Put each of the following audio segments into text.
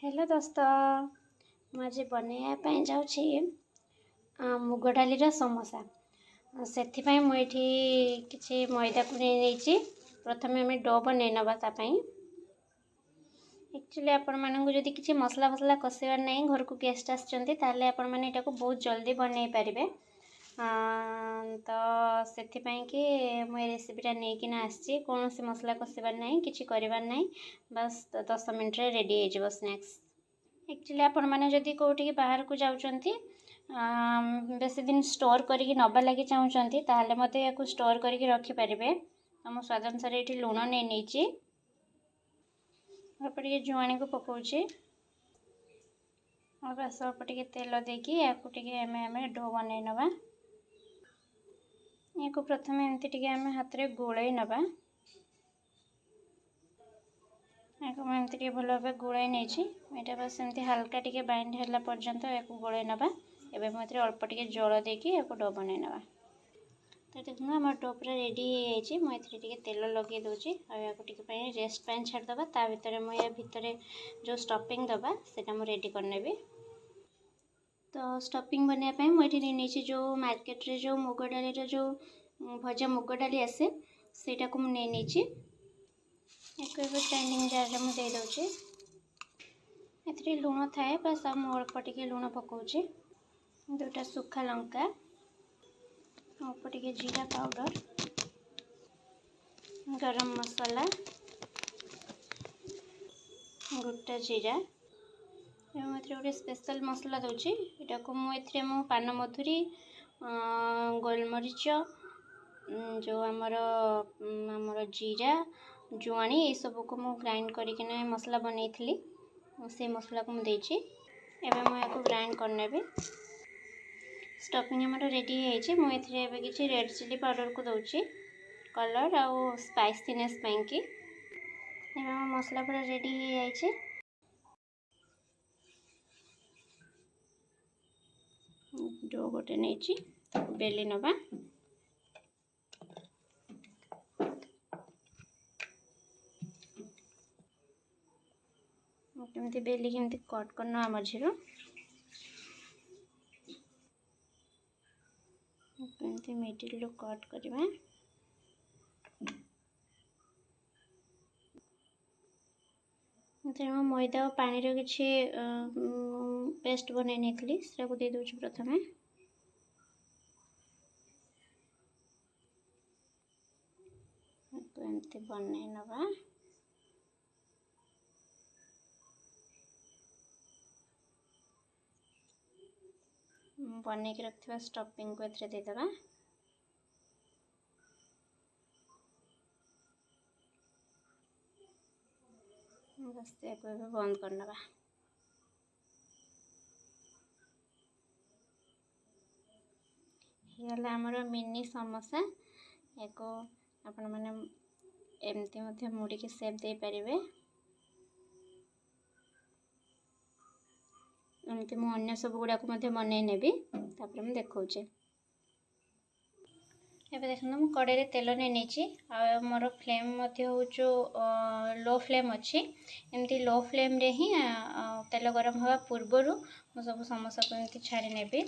Hello दोस्त मुझे बनैया जाऊँगी मुग डाली समोसा से मुझे किसी मैदा को नहीं प्रथम आम डो बन नापाई एक्चुअली आपण मानक जदि किसी मसला फसला कषार ना घर को गेस्ट आसते आपण मैंने बहुत जल्दी बनई पारे तो से कि मुझे रेसिपीटा नहीं आसी कौन से मसला कषार ना कि करार ना बस 10 मिनट रेडी हो स्नैक्स। एक्चुअली आपण मैंने जदि कौटी बाहर को जाऊँच बेस दिन स्टोर करके नवा लगे चाहूँगी ताहले मते या स्टोर करके रखिपारे। तो मो स्वाद अनुसार ये लुण नहीं अल्प टे जुआणी को पकाऊे और बस अल्प टे तेल देकी या डो बन नवा या प्रथम एमती आम हाथ में गोल नवा एमती भल भाव गोल नहीं बस एमती हल्का टे बाइंड है पर्यंत या गोल नवा एवं मुझे अल्प टे जल देकी या डो बन नवा। तो देखो आम डो पूरा रेडी हो मुझे तेल लगे दूसरी आगे रेस्ट पैन छाड़दे ता भर मुझे भितर जो स्टफिंग दबा से रेडी करनेबी। तो स्टफिंग बनवाई मुझे नहीं जो मार्केट रे जो मुग डाली जो भजा मुग डाली आसे सेटा को मुझे एक ग्राइंडिंग जार में दे दूँगी ए लुण थाए बस अल्प टे लुण पकाऊे दुटा सुखा लंका अल्प टे जीरा पाउडर गरम मसाला गोटा जीरा गोटे स्पेशल मसला दूची यहाँ को मुझे पान मधुरी गोलमरीच जो आमर जीरा जुआणी ये सब को मु ग्राइंड करके मसला बनई से मसला को मुझे मुझे ग्राइंड करने स्टफिंग आम रेडी मुझे किसी रेड चिली पाउडर को दूची कलर आउ स्पाइसीनेस कि मसला पूरा रेडी हो जाए। डो गोटे नहीं बेली नवा केमती बेली केमती कट करना मझीर केमती मिडिल कट करवा मैदा और पानी किसी पेस्ट बनई नहीं से दे दूँ प्रथम एमती बनई नवा बन के रखा स्टफिंग को ए देदेबा बस बंद करनवा। ये आमर मिनी समोसा एक आपण मैंने एमती मुड़ी के सेप दे पारे एमती मुझे सब गुड़ाक बनई नेबी मुझे देखा एबे देखो मु कड़े तेल नहीं मोर फ्लेम हो जो लो फ्लेम अच्छी एमती लो फ्लेम रे ही तेल गरम हवा पूर्वर मु सब समोसा को एमती छाड़ी नेबी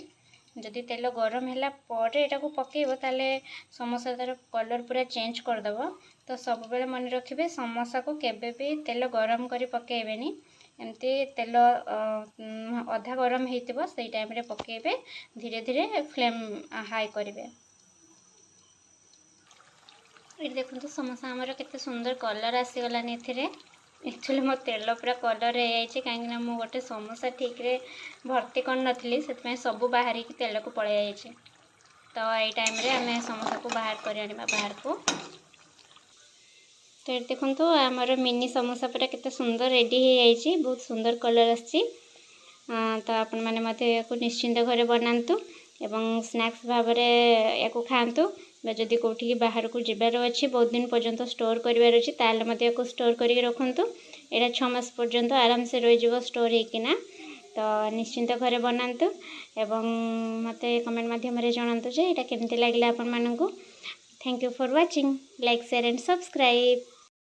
जदि तेल गरम है यहाँ को पकेब ताले समोसा तार कलर पूरा चेंज करदेव। तो सब बेले मन रखिए समोसा को केबे भी तेल गरम करी पकेबेनी एमती तेल अधा गरम हो से टाइम रे पकेबे धीरे धीरे फ्लेम हाई करेंगे। ये देखो समोसा आमर केते सुंदर कलर आसीगलानी एक्चुअली मो तेल पूरा कलर हो कहीं मु गोटे समोसा ठीक रे भर्ती कर नी से सब बाहर की तेल को पड़े जाइए। तो ये टाइम रे आम समोसा को बाहर कर आनिबा बाहर को। तो ये देखो आमर मिनी समोसा पूरा केते सुंदर रेडी हो जाए बहुत सुंदर कलर आसी। तो आपण मैंने निश्चिंत घरे बनातु एवं स्नैक्स भाव या खातु जदि कौटी बाहर को जीवार अच्छी बहुत दिन पर्यंत स्टोर करार अच्छी ताल मत स्टोर करके रखु यहाँ 6 मास पर्यंत आराम से रही स्टोर होना। तो निश्चिंत घरे बनातु एवं मत कमेंट माध्यम जनातु जे यहाँ केमती लगे आपण मानकु। Thank you for watching like share and subscribe.